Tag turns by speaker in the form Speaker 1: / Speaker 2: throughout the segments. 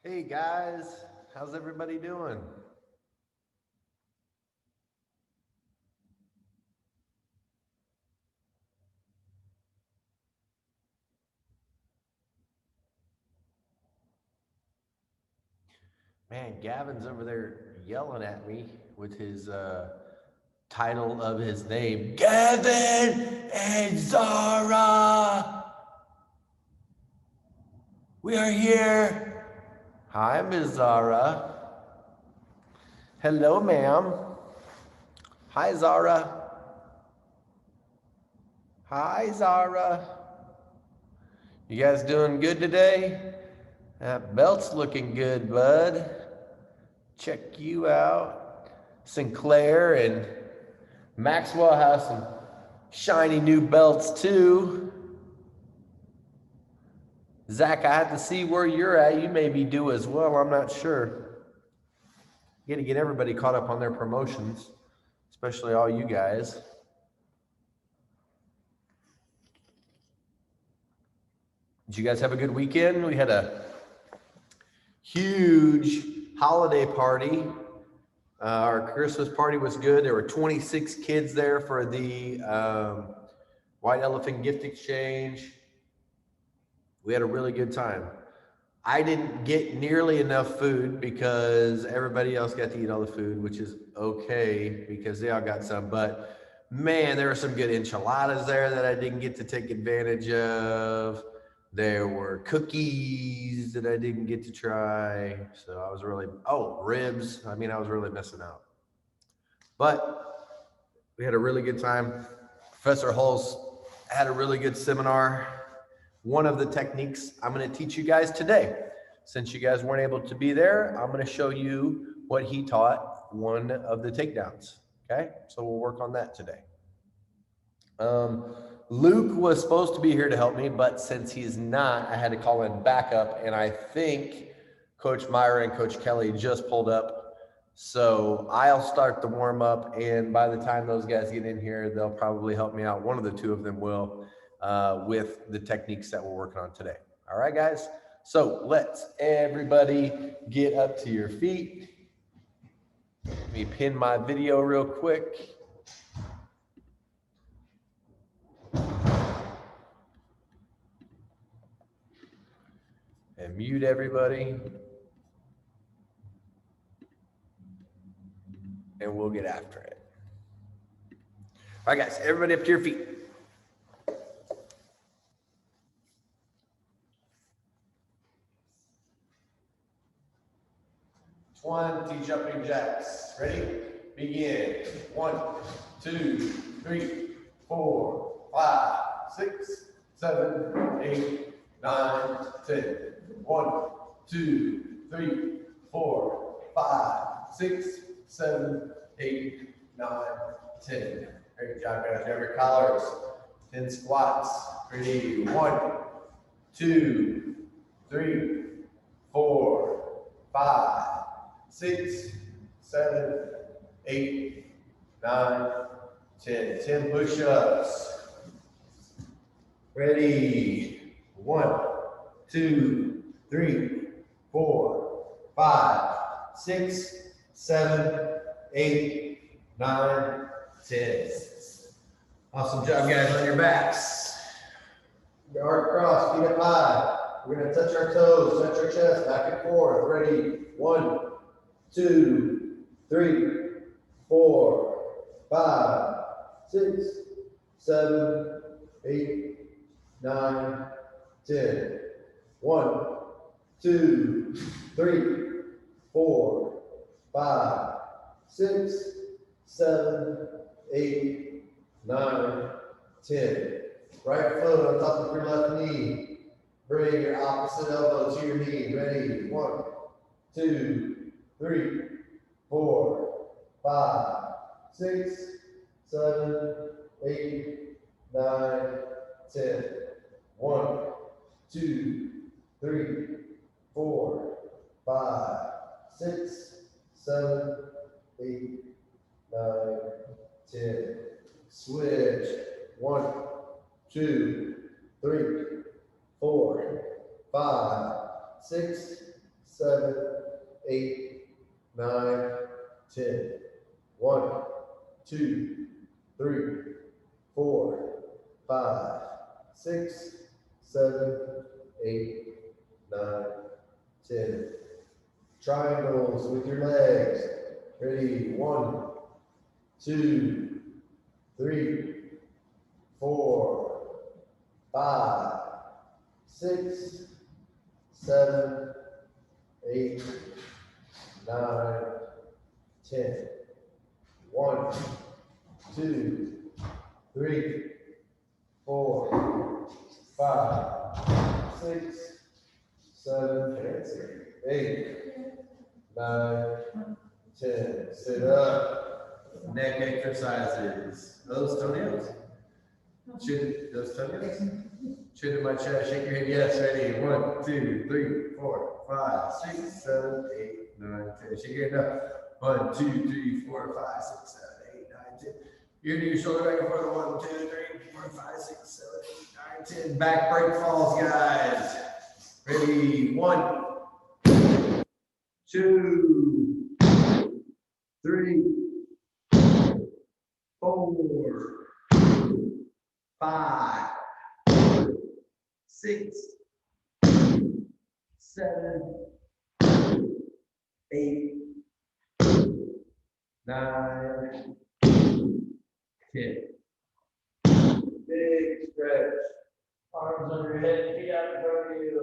Speaker 1: Hey guys, how's everybody doing? Man, Gavin's over there yelling at me with his title of his name, Gavin and Zara. We are here. Hi, Ms. Zara. Hello, ma'am. Hi, Zara. Hi, Zara. You guys doing good today? That belt's looking good, bud. Check you out. Sinclair and Maxwell has some shiny new belts too. Zach, I have to see where you're at. You may be due as well. I'm not sure. You got to get everybody caught up on their promotions, especially all you guys. Did you guys have a good weekend? We had a huge holiday party. Our Christmas party was good. There were 26 kids there for the White Elephant gift exchange. We had a really good time. I didn't get nearly enough food because everybody else got to eat all the food, which is okay because they all got some. But man, there were some good enchiladas there that I didn't get to take advantage of. There were cookies that I didn't get to try. So I was really, ribs. I mean, I was really missing out. But we had a really good time. Professor Hulse had a really good seminar. One of the techniques I'm going to teach you guys today. Since you guys weren't able to be there, I'm going to show you what he taught, one of the takedowns. Okay, so we'll work on that today. Luke was supposed to be here to help me, but since he's not, I had to call in backup, and I think Coach Myra and Coach Kelly just pulled up. So I'll start the warm up, and by the time those guys get in here, they'll probably help me out. One of the two of them will, with the techniques that we're working on today. All right, guys. So let's everybody get up to your feet. Let me pin my video real quick. And mute everybody. And we'll get after it. All right, guys, everybody up to your feet. One, T jumping jacks. Ready? Begin. 1, 2, 3, 4, 5, 6, 7, 8, 9, 10. 1, 2, 3, 4, 5, 6, 7, 8, 9, 10. Great job, guys. Grab your collars. 10 squats. Ready? 1, 2, 3, 4, 5, 6, 7, 8, 9, 10. 10 push-ups. Ready? 1, 2, 3, 4, 5, 6, 7, 8, 9, 10. Awesome job, guys, on your backs. Your arm cross, feet up high. We're going to touch our toes, touch our chest, back and forth. Ready? 1, 2, 3, 4, 5, 6, 7, 8, 9, 10. 1, 2, 3, 4, 5, 6, 7, 8, 9, 10. Right foot on top of your left knee. Bring your opposite elbow to your knee. Ready? 1, 2, 3, 4, 5, 6, 7, 8, 9, 10. 1, 2, 3, 4, 5, 6, 7, 8, 9, 10. Switch. 1, 2, 3, 4, 5, 6, 7, 8, 9, 10. 1, 2, 3, 4, 5, 6, 7, 8, 9, 10. Triangles with your legs. Ready? 1, 2, 3, 4, 5, 6, 7, 8, 9, 10. 1, 2, 3, 4, 5, 6, 7, 8, 9, 10. Sit up. Neck exercises. Those toenails. Chin, those toenails. Chin in my chest. Shake your head. Yes. Ready. 1, 2, 3, 4, 5, 6, 7, 8, 9, 10. Shake your head up. 1, 2, 3, 4, 5, 6, 7, 8, 9, 10. You're gonna do your shoulder back and forth. 1, 2, 3, 4, 5, 6, 7, 8, 9, 10. Back break falls, guys. Ready? 1, 2, 3, 4, 5, 6, 7, 8, 9, 10. Big stretch. Arms under your head, feet out in front of you.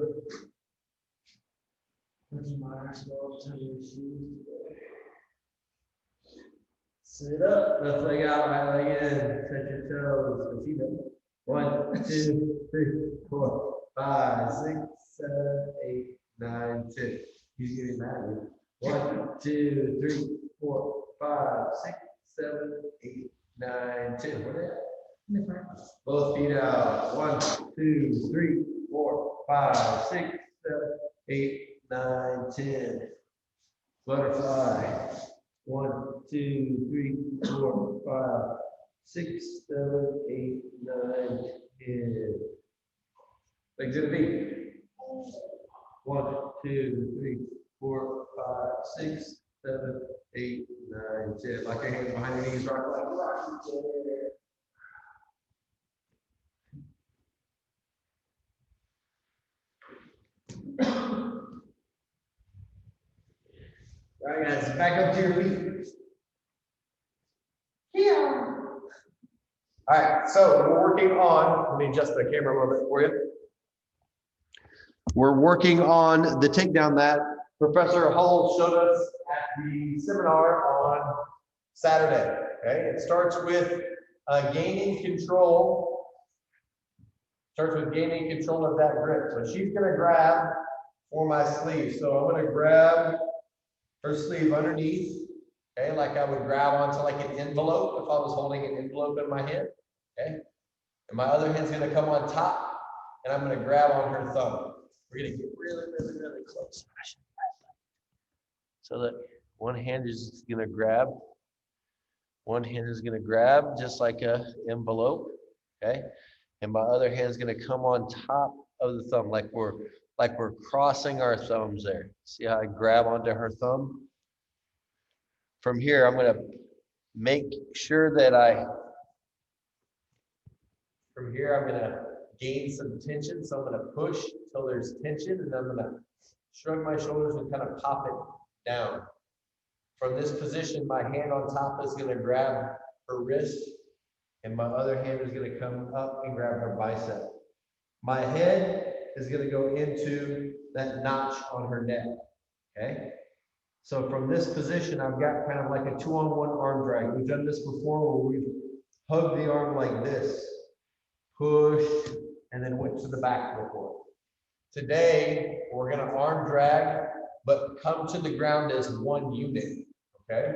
Speaker 1: Put some eyes closed to your shoes. Sit up, left leg out, right leg in. Touch your toes. Feet up. 1, 2, 3, 4, 5, 6, 7, 8, 9, 10. He's getting mad at you. 1, 2, 3, 4, 5, 6, 7, 8, 9, 10. Where are they at? Both feet out. 1, 2, 3, 4, 5, 6, 7, 8, 9, 10. Butterfly. 1, 2, 3, 4, 5, 6, 7, 8, 9, 10. Legs in a V. 1, 2, 3, 4, 5, 6, 7, 8, 9, 10. Lock your hands behind your knees. Rock like a rocking chair. All right, guys, back up to your feet. Yeah. All right, so we're working on, let me adjust the camera a little bit for you. We're working on the takedown that Professor Hull showed us at the seminar on Saturday. Okay, it starts with gaining control. Starts with gaining control of that grip. So she's going to grab for my sleeve. So I'm going to grab her sleeve underneath. Okay, like I would grab onto like an envelope if I was holding an envelope in my hand. Okay, and my other hand's going to come on top, and I'm going to grab on her thumb. We're going to get really, really, really close. So that one hand is going to grab. One hand is going to grab just like a envelope. Okay, and my other hand is going to come on top of the thumb, like we're crossing our thumbs there. See how I grab onto her thumb? From here, I'm going to make sure that from here, I'm going to gain some tension. So I'm going to push until there's tension, and I'm going to shrug my shoulders and kind of pop it down. From this position, my hand on top is going to grab her wrist, and my other hand is going to come up and grab her bicep. My head is going to go into that notch on her neck. Okay? So from this position, I've got kind of like a 2-on-1 arm drag. We've done this before where we've hugged the arm like this, pushed, and then went to the back before. Today, we're going to arm drag, but come to the ground as one unit. Okay?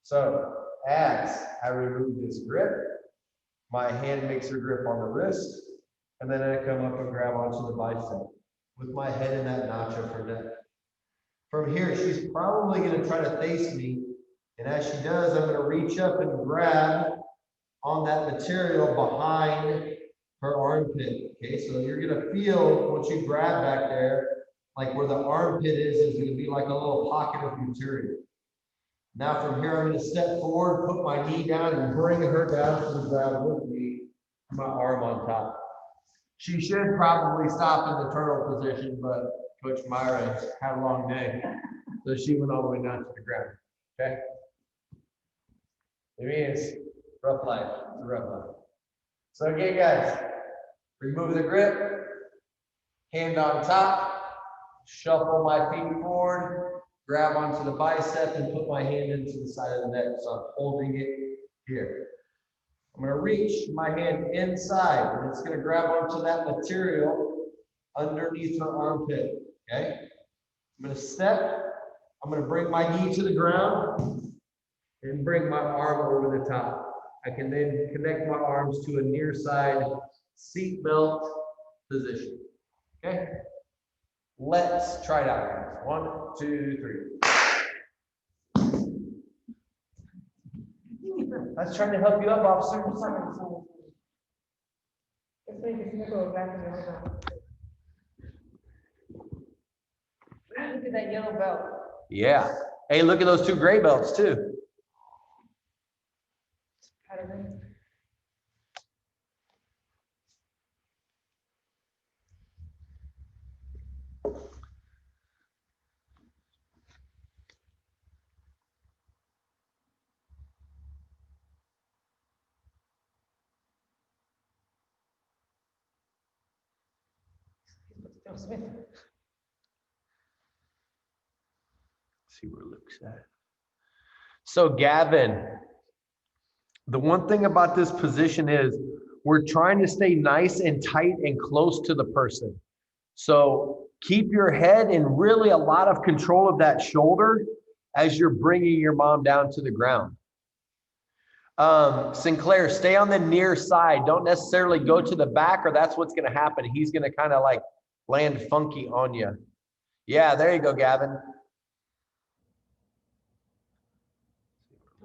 Speaker 1: So as I remove this grip, my hand makes her grip on the wrist, and then I come up and grab onto the bicep with my head in that notch of her neck. From here, she's probably going to try to face me, and as she does, I'm going to reach up and grab on that material behind her armpit. Okay, so you're going to feel once you grab back there like where the armpit is going to be like a little pocket of material. Now from here, I'm going to step forward, put my knee down, and bring her down to the ground with me, my arm on top. She should probably stop in the turtle position, but Coach Myra had a long day, so she went all the way down to the ground. Okay? It means rough life. It's a rough life. So again, guys, remove the grip, hand on top, shuffle my feet forward, grab onto the bicep, and put my hand into the side of the neck. So I'm holding it here. I'm going to reach my hand inside, and it's going to grab onto that material underneath her armpit. Okay? I'm going to step. I'm going to bring my knee to the ground and bring my arm over the top. I can then connect my arms to a near side seat belt position. Okay? Let's try it out, guys. 1, 2, 3. I was trying to help you up, officer.
Speaker 2: Look at that yellow belt.
Speaker 1: Yeah. Hey, look at those 2 gray belts too. See where Luke's at. So Gavin, the one thing about this position is we're trying to stay nice and tight and close to the person. So keep your head and really a lot of control of that shoulder as you're bringing your mom down to the ground. Sinclair, stay on the near side. Don't necessarily go to the back, or that's what's going to happen. He's going to kind of like land funky on you. Yeah, there you go, Gavin.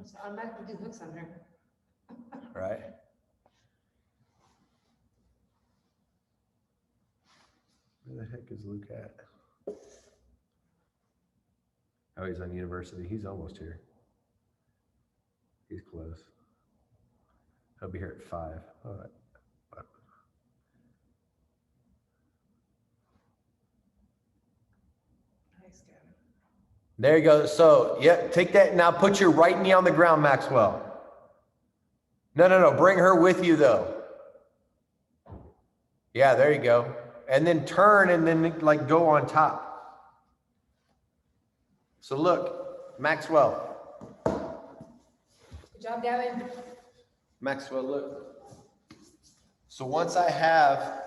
Speaker 2: So I'm not going to do hooks on her.
Speaker 1: Right. Where the heck is Luke at? Oh, he's on university. He's almost here. He's close. He'll be here at 5. All right.
Speaker 2: Nice, Gavin.
Speaker 1: There you go. So, yeah, take that. Now put your right knee on the ground, Maxwell. No. Bring her with you, though. Yeah, there you go. And then turn and then, like, go on top. So, look, Maxwell.
Speaker 2: Good job, Gavin.
Speaker 1: Maxwell, look. So once I have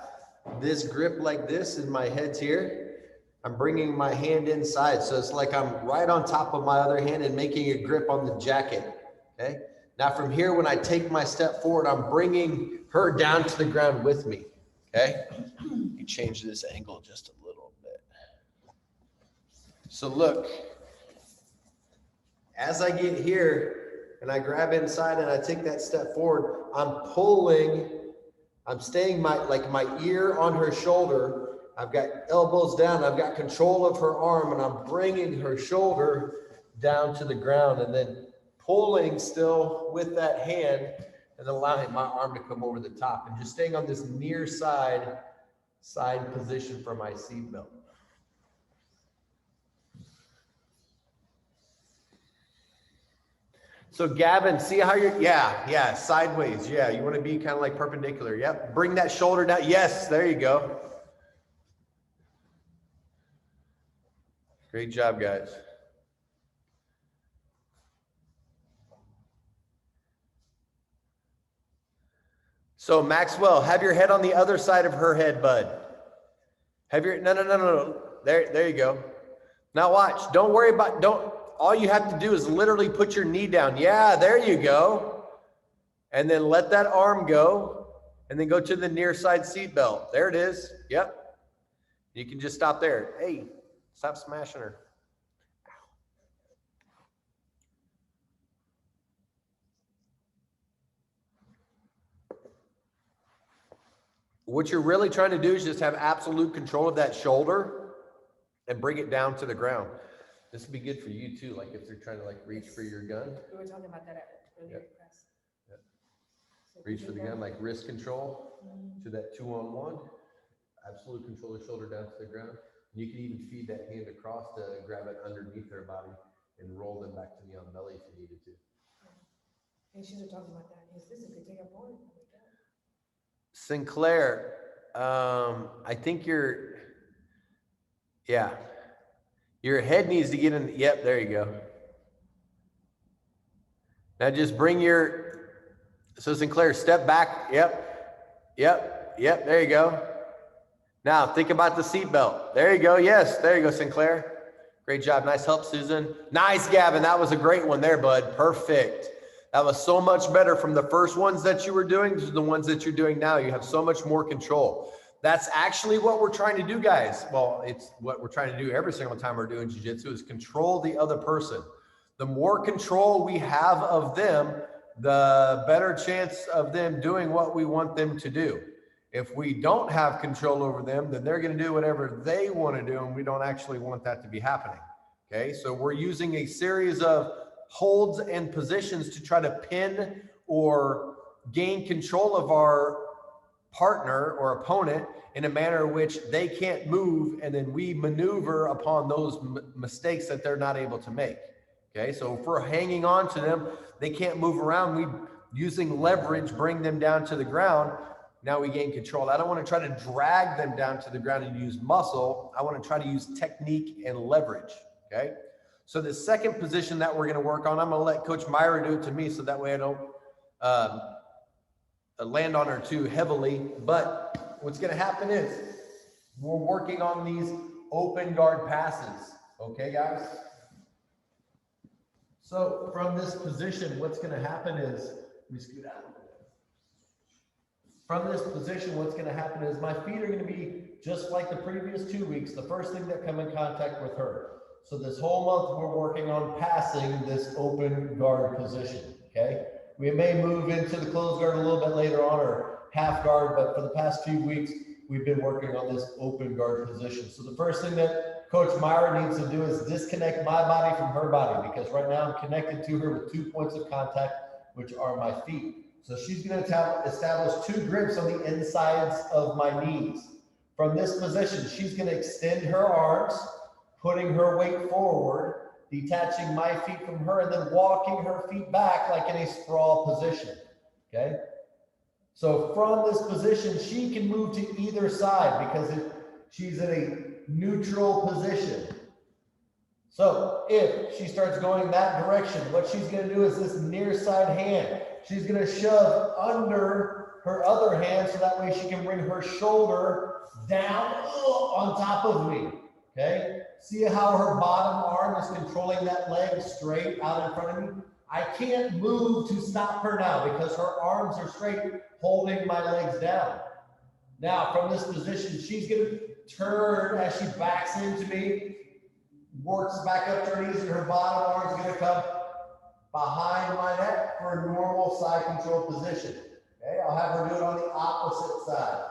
Speaker 1: this grip like this and my head's here, I'm bringing my hand inside. So it's like I'm right on top of my other hand and making a grip on the jacket, okay? Now from here, when I take my step forward, I'm bringing her down to the ground with me, okay? You change this angle just a little bit. So look, as I get here and I grab inside and I take that step forward, I'm pulling, I'm staying my ear on her shoulder. I've got elbows down, I've got control of her arm, and I'm bringing her shoulder down to the ground and then pulling still with that hand and allowing my arm to come over the top and just staying on this near side position for my seat belt. So Gavin, see how you're, yeah, sideways. Yeah, you want to be kind of like perpendicular. Yep, bring that shoulder down. Yes, there you go. Great job, guys. So Maxwell, have your head on the other side of her head, bud. Have your, no. There you go. Now watch, don't worry about, all you have to do is literally put your knee down. Yeah, there you go. And then let that arm go and then go to the near side seat belt. There it is. Yep. You can just stop there. Hey, stop smashing her. What you're really trying to do is just have absolute control of that shoulder. and bring it down to the ground. This would be good for you too, like if they're trying to like reach for your gun.
Speaker 2: We were talking about that earlier class.
Speaker 1: Yep. Reach for the gun, like wrist control to that 2-on-1. Absolute control the shoulder down to the ground. You can even feed that hand across to grab it underneath their body and roll them back to the on belly if you needed to.
Speaker 2: And she was talking about that. Is this a good takeout point? Oh my God.
Speaker 1: Sinclair, I think your head needs to get in. Yep, there you go. Now just bring so Sinclair, step back. Yep, there you go. Now think about the seatbelt. There you go. Yes, there you go, Sinclair. Great job. Nice help, Susan. Nice, Gavin. That was a great one there, bud. Perfect. That was so much better from the first ones that you were doing to the ones that you're doing now. You have so much more control. That's actually what we're trying to do, guys. Well, it's what we're trying to do every single time we're doing jiu-jitsu is control the other person. The more control we have of them, the better chance of them doing what we want them to do. If we don't have control over them, then they're going to do whatever they want to do, and we don't actually want that to be happening. Okay, so we're using a series of holds and positions to try to pin or gain control of our partner or opponent in a manner in which they can't move, and then we maneuver upon those mistakes that they're not able to make. Okay, so if we're hanging on to them, they can't move around, we using leverage bring them down to the ground. Now we gain control. I don't want to try to drag them down to the ground and use muscle. I want to try to use technique and leverage. Okay, so the second position that we're going to work on, I'm going to let Coach Myra do it to me so that way I don't land on her too heavily. But what's going to happen is we're working on these open guard passes. Okay, guys? So from this position, what's going to happen is, let me scoot out. From this position, what's going to happen is my feet are going to be just like the previous 2 weeks, the first thing that come in contact with her. So this whole month, we're working on passing this open guard position, okay? We may move into the closed guard a little bit later on or half guard, but for the past few weeks, we've been working on this open guard position. So the first thing that Coach Myra needs to do is disconnect my body from her body, because right now I'm connected to her with 2 points of contact, which are my feet. So she's going to establish 2 grips on the insides of my knees. From this position, she's going to extend her arms, putting her weight forward, detaching my feet from her, and then walking her feet back like in a sprawl position, okay? So from this position, she can move to either side because she's in a neutral position. So if she starts going that direction, what she's going to do is this near side hand. She's going to shove under her other hand so that way she can bring her shoulder down on top of me, okay? See how her bottom arm is controlling that leg straight out in front of me? I can't move to stop her now because her arms are straight, holding my legs down. Now, from this position, she's going to turn as she backs into me, works back up to her knees, and her bottom arm is going to come behind my neck for a normal side control position. Okay, I'll have her do it on the opposite side.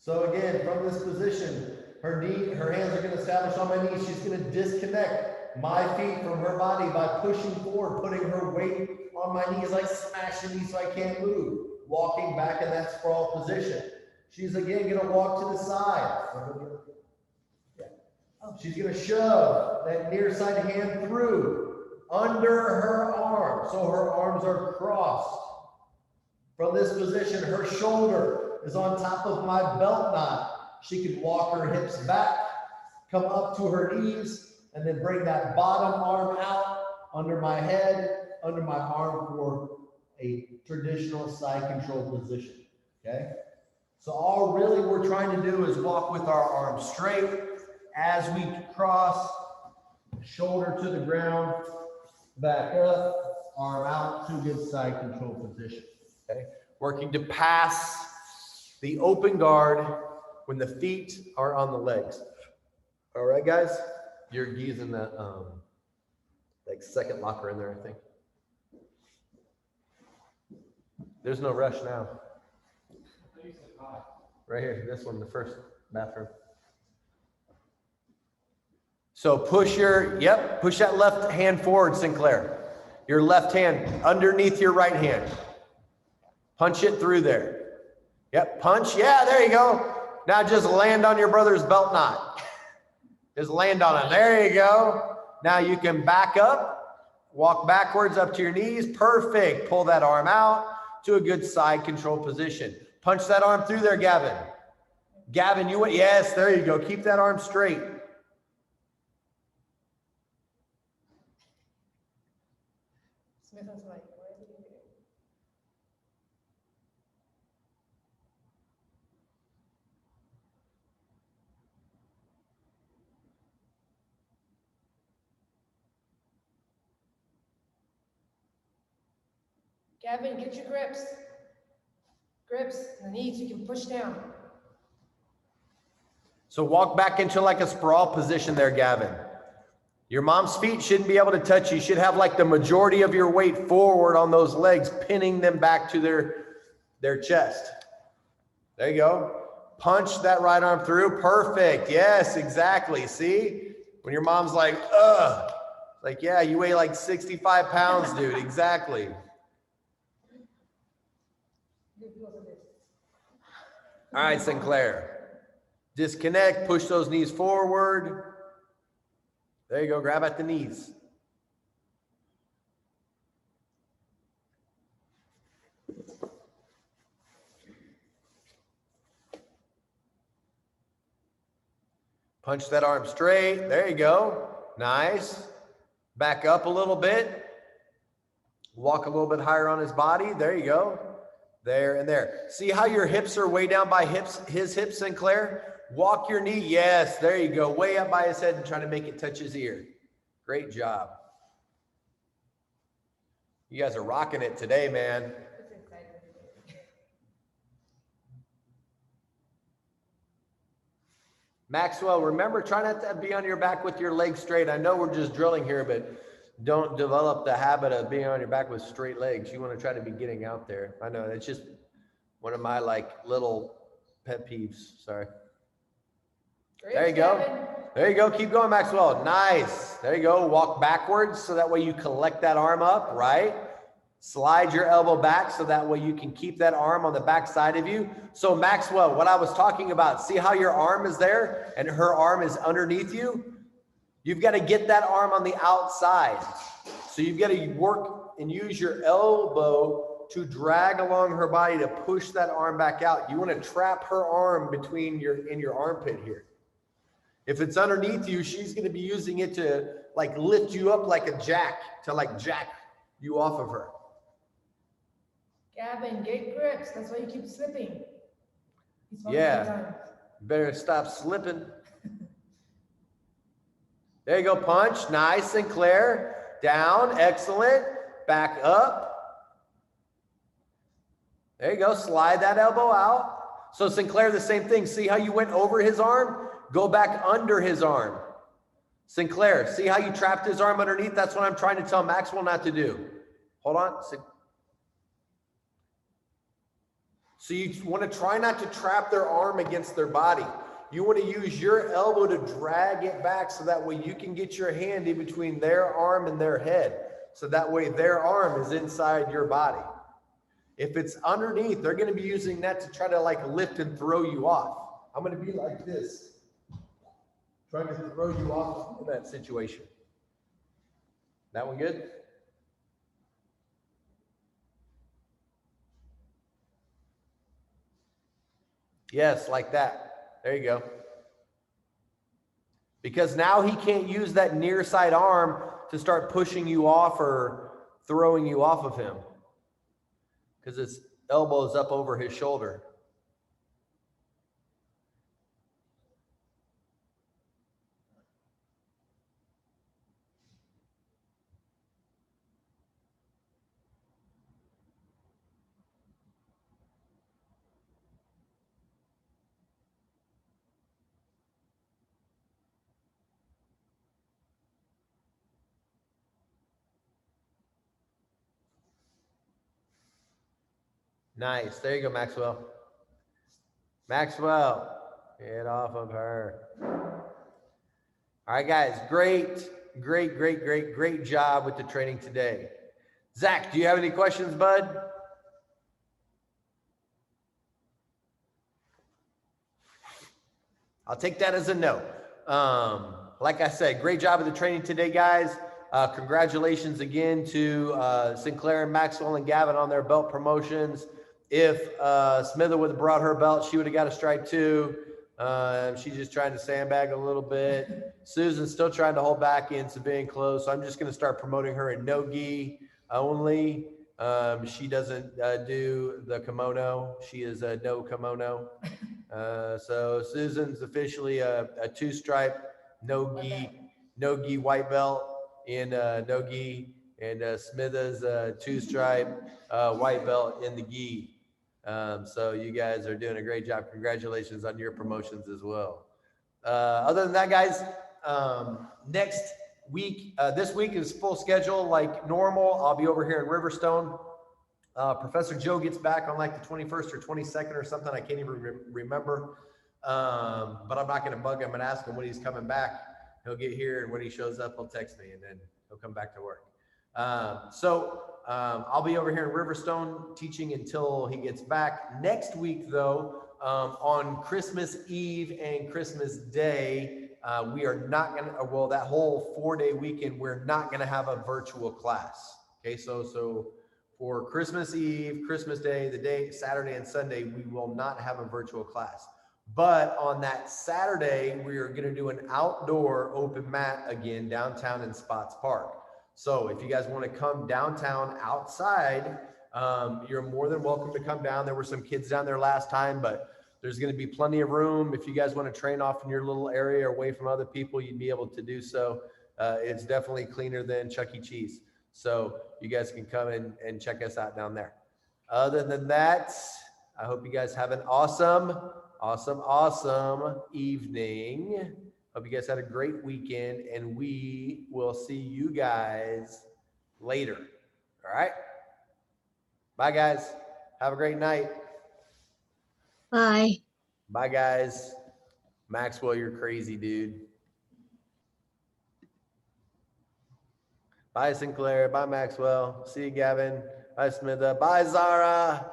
Speaker 1: So again, from this position, her hands are going to establish on my knees. She's going to disconnect my feet from her body by pushing forward, putting her weight on my knees, like smashing me so I can't move. Walking back in that sprawl position. She's again going to walk to the side. She's going to shove that near side hand through under her arm. So her arms are crossed. From this position, her shoulder is on top of my belt knot. She can walk her hips back, come up to her knees, and then bring that bottom arm out under my head, under my arm for a traditional side control position, okay? So all really we're trying to do is walk with our arms straight as we cross, shoulder to the ground, back up, arm out to good side control position, okay? Working to pass the open guard when the feet are on the legs. All right, guys? Your gi's in that like second locker in there, I think. There's no rush now. Right here, this one, the first bathroom. So push push that left hand forward, Sinclair. Your left hand underneath your right hand. Punch it through there. Yep, punch. Yeah, there you go. Now just land on your brother's belt knot. Just land on it. There you go. Now you can back up, walk backwards up to your knees. Perfect. Pull that arm out to a good side control position. Punch that arm through there, Gavin. Gavin, you went. Yes, there you go. Keep that arm straight.
Speaker 2: Smith was like, where did he do? Gavin, get your grips. Grips, the knees, you can push down.
Speaker 1: So walk back into like a sprawl position there, Gavin. Your mom's feet shouldn't be able to touch you. You should have like the majority of your weight forward on those legs, pinning them back to their chest. There you go. Punch that right arm through. Perfect. Yes, exactly. See? When your mom's like, ugh. Like, yeah, you weigh like 65 pounds, dude. Exactly. All right, Sinclair. Disconnect, push those knees forward. There you go, grab at the knees. Punch that arm straight. There you go. Nice. Back up a little bit. Walk a little bit higher on his body. There you go. There and there. See how your hips are way down by his hips, Sinclair? Walk your knee. Yes, there you go. Way up by his head and try to make it touch his ear. Great job. You guys are rocking it today, man. Maxwell, remember, try not to be on your back with your legs straight. I know we're just drilling here, but don't develop the habit of being on your back with straight legs. You want to try to be getting out there. I know it's just one of my like little pet peeves. Sorry.
Speaker 2: Great,
Speaker 1: there you go.
Speaker 2: Kevin.
Speaker 1: There you go. Keep going, Maxwell. Nice. There you go. Walk backwards so that way you collect that arm up, right? Slide your elbow back so that way you can keep that arm on the back side of you. So Maxwell, what I was talking about, see how your arm is there and her arm is underneath you? You've got to get that arm on the outside. So you've got to work and use your elbow to drag along her body to push that arm back out. You want to trap her arm between your armpit here. If it's underneath you, she's going to be using it to like lift you up like a jack, to like jack you off of her.
Speaker 2: Gavin, get grips. That's why you keep slipping.
Speaker 1: Yeah, better stop slipping. There you go, punch. Nice, Sinclair. Down, excellent. Back up. There you go, slide that elbow out. So Sinclair, the same thing. See how you went over his arm? Go back under his arm. Sinclair, see how you trapped his arm underneath? That's what I'm trying to tell Maxwell not to do. Hold on. So you want to try not to trap their arm against their body. You want to use your elbow to drag it back so that way you can get your hand in between their arm and their head. So that way their arm is inside your body. If it's underneath, they're going to be using that to try to like lift and throw you off. I'm going to be like this, trying to throw you off in that situation. That one good? Yes, like that. There you go. Because now he can't use that near side arm to start pushing you off or throwing you off of him. Because his elbow is up over his shoulder. Nice. There you go, Maxwell. Maxwell, get off of her. All right, guys. Great job with the training today. Zach, do you have any questions, bud? I'll take that as a no. Like I said, great job with the training today, guys. Congratulations again to Sinclair and Maxwell and Gavin on their belt promotions. If Smither would have brought her belt, she would have got a stripe too. She's just trying to sandbag a little bit. Susan's still trying to hold back in civilian clothes, so I'm just going to start promoting her in no-gi only. She doesn't do the kimono. She is a no kimono. So Susan's officially a two-stripe no-gi white belt in no-gi, and Smitha's a two-stripe white belt in the gi. So you guys are doing a great job. Congratulations on your promotions as well. Other than that, guys, next week, this week is full schedule like normal. I'll be over here in Riverstone. Professor Joe gets back on like the 21st or 22nd or something. I can't even remember. But I'm not going to bug him and ask him when he's coming back. He'll get here, and when he shows up, he'll text me, and then he'll come back to work. I'll be over here in Riverstone teaching until he gets back. Next week, though, on Christmas Eve and Christmas Day, we are not going to, well, that whole 4-day weekend, we're not going to have a virtual class. Okay, so for Christmas Eve, Christmas Day, the day, Saturday and Sunday, we will not have a virtual class. But on that Saturday, we are going to do an outdoor open mat again downtown in Spots Park. So if you guys want to come downtown outside, you're more than welcome to come down. There were some kids down there last time, but there's going to be plenty of room. If you guys want to train off in your little area away from other people, you'd be able to do so. It's definitely cleaner than Chuck E. Cheese. So you guys can come and check us out down there. Other than that, I hope you guys have an awesome evening. Hope you guys had a great weekend, and we will see you guys later. All right? Bye, guys. Have a great night.
Speaker 3: Bye.
Speaker 1: Bye, guys. Maxwell, you're crazy, dude. Bye, Sinclair. Bye, Maxwell. See you, Gavin. Bye, Smitha. Bye, Zara.